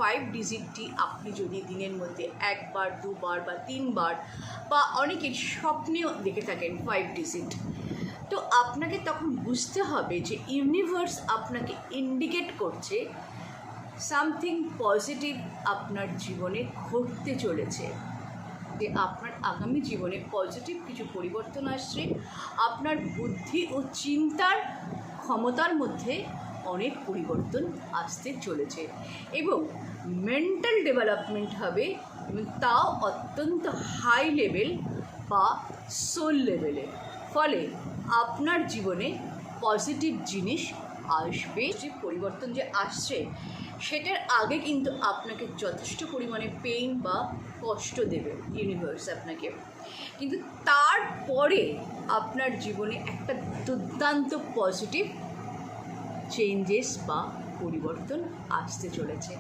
5 ডিজিটটি আপনি যদি দিনের মধ্যে একবার, দুবার বা 3 বার বা অনেকের স্বপ্নেও দেখে থাকেন 5 ডিজিট, তো আপনাকে তখন বুঝতে হবে যে ইউনিভার্স আপনাকে ইন্ডিকেট করছে সামথিং পজিটিভ আপনার জীবনে ঘটতে চলেছে, যে আপনার আগামী জীবনে পজিটিভ কিছু পরিবর্তন আসছে। আপনার বুদ্ধি ও চিন্তার ক্ষমতার মধ্যে অনেক পরিবর্তন আসতে চলেছে এবং মেন্টাল ডেভেলপমেন্ট হবে, এবং তাও অত্যন্ত হাই লেভেল বা সোল লেভেলে। ফলে আপনার জীবনে পজিটিভ জিনিস আসবে। যে পরিবর্তন যে আসছে সেটার আগে কিন্তু আপনাকে যথেষ্ট পরিমাণে পেইন বা কষ্ট দেবে ইউনিভার্স আপনাকে, কিন্তু তারপরে আপনার জীবনে একটা দুর্দান্ত পজিটিভ চেঞ্জেস বা পরিবর্তন আসতে চলেছে।